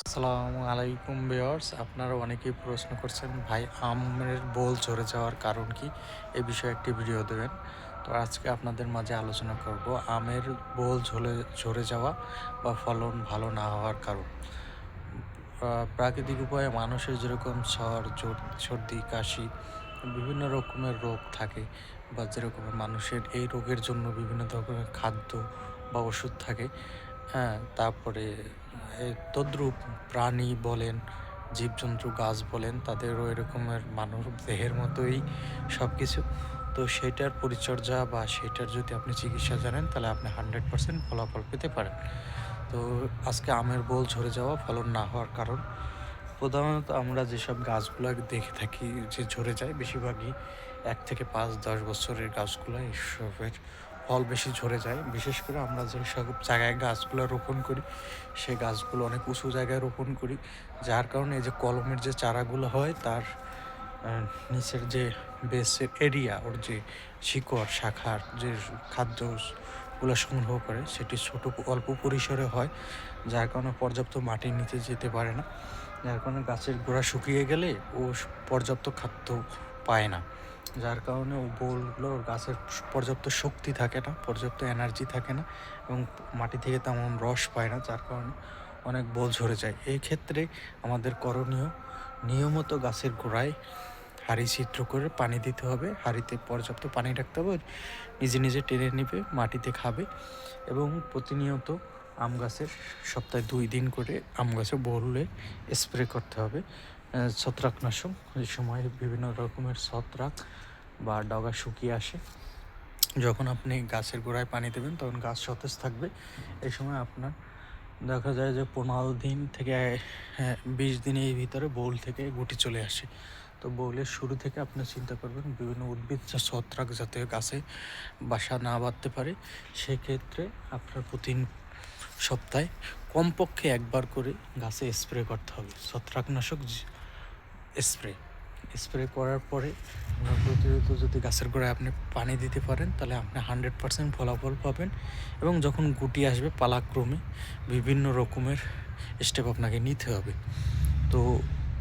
আসসালামু আলাইকুম ভিউয়ার্স, আপনারা অনেকেই প্রশ্ন করছেন ভাই আমের বোল ঝরে যাওয়ার কারণ কি, এই বিষয়ে একটি ভিডিও দেবেন। তো আজকে আপনাদের মাঝে আলোচনা করব আমের বোল ঝরে যাওয়া বা ফলন ভালো না হওয়ার কারণ। প্রাকৃতিক উপায়ে মানুষের যেরকম সর্দি কাশি বিভিন্ন রকমের রোগ থাকে, বা যেরকম মানুষের এই রোগের জন্য বিভিন্ন ধরনের খাদ্য বা ওষুধ থাকে। হ্যাঁ, তারপরে তদ্রূপ প্রাণী বলেন, জীবজন্তু, গাছ বলেন, তাদেরও এরকমের মানব দেহের মতোই সব কিছু। তো সেইটার পরিচর্যা বা সেইটার যদি আপনি চিকিৎসা জানেন, তাহলে আপনি 100% ফলাফল পেতে পারেন। তো আজকে আমের বোল ঝরে যাওয়া, ফলন না হওয়ার কারণ। প্রধানত আমরা যেসব গাছগুলা দেখে থাকি যে ঝরে যায়, বেশিরভাগই 1 থেকে 5-10 বছরের গাছগুলা এসবের ফল বেশি ঝরে যায়। বিশেষ করে আমরা যেসব জায়গায় গাছগুলো রোপণ করি, সে গাছগুলো অনেক উঁচু জায়গায় রোপণ করি, যার কারণে এই যে কলমের যে চারাগুলো হয় তার নিচের যে বেসের এরিয়া, ওর যে শিকড় শাখার যে খাদ্যগুলো সংগ্রহ করে, সেটি অল্প পরিসরে হয়, যার কারণে পর্যাপ্ত মাটির নিচে যেতে পারে না। যার কারণে গাছের গোড়া শুকিয়ে গেলে ও পর্যাপ্ত খাদ্য পায় না, যার কারণে ও বোলগুলোর গাছের পর্যাপ্ত শক্তি থাকে না, পর্যাপ্ত এনার্জি থাকে না, এবং মাটি থেকে তেমন রস পায় না, যার কারণে অনেক বোল ঝরে যায়। এই ক্ষেত্রে আমাদের করণীয়, নিয়মিত গাছের গোড়ায় হাঁড়ি ছিদ্র করে পানি দিতে হবে। হাঁড়িতে পর্যাপ্ত পানি রাখতে হবে, নিজে নিজে টেনে নেবে, মাটিতে খাবে। এবং প্রতিনিয়ত আম গাছের সপ্তাহে 2 দিন করে আম গাছে বোলে স্প্রে করতে হবে ছত্রাকনাশক। এই সময় বিভিন্ন রকমের ছত্রাক বা ডগা শুকিয়ে আসে, যখন আপনি গাছের গোড়ায় পানি দেবেন তখন গাছ সতেজ থাকবে। এই সময় আপনার দেখা যায় যে 15 দিন থেকে 20 দিনের ভিতরে বোল থেকে গুটি চলে আসে। তো বোলের শুরু থেকে আপনি চিন্তা করবেন বিভিন্ন উদ্ভিদ যা ছত্রাক যাতে গাছে বাসা না বাঁধতে পারে। সেক্ষেত্রে আপনার প্রতি সপ্তাহে কমপক্ষে একবার করে গাছে স্প্রে করতে হবে ছত্রাকনাশক স্প্রে করার পরে প্রতিনিয়ত যদি গাছের গোড়ায় আপনি পানি দিতে পারেন, তাহলে আপনি 100% ফলাফল পাবেন। এবং যখন গুটি আসবে পালাক্রমে বিভিন্ন রকমের স্টেপ আপনাকে নিতে হবে। তো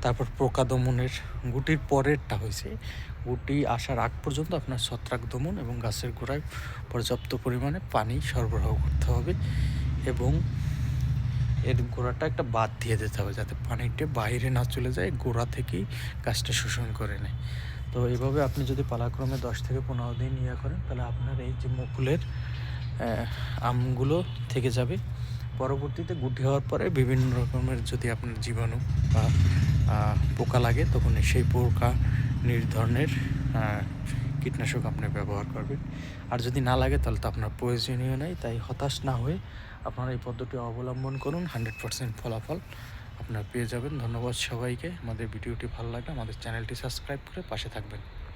তারপর পোকা দমনের, গুটির পরেরটা হয়েছে গুটি আসার আগ পর্যন্ত আপনার ছত্রাক দমন এবং গাছের গোড়ায় পর্যাপ্ত পরিমাণে পানি সরবরাহ করতে হবে, এবং এর গোড়াটা একটা বাদ দিয়ে দিতে হবে যাতে পানিটা বাইরে না চলে যায়, গোড়া থেকেই গাছটা শোষণ করে নেয়। তো এইভাবে আপনি যদি পালাক্রমে 10 থেকে 15 দিন করেন, তাহলে আপনার এই যে মুকুলের আমগুলো থেকে যাবে। পরবর্তীতে গুটি হওয়ার পরে বিভিন্ন রকমের যদি আপনার জীবাণু বা পোকা লাগে, তখন সেই পোকা নির্ধরণের কীটনাশক আপনি ব্যবহার করবেন। আর যদি না লাগে তাহলে তো আপনার প্রয়োজনীয় নেই। তাই হতাশ না হয়ে আপনারা এই পদ্ধতি অবলম্বন করুন, 100% ফলাফল আপনারা পেয়ে যাবেন। ধন্যবাদ সবাইকে। আমাদের ভিডিওটি ভালো লাগলে আমাদের চ্যানেলটি সাবস্ক্রাইব করে পাশে থাকবেন।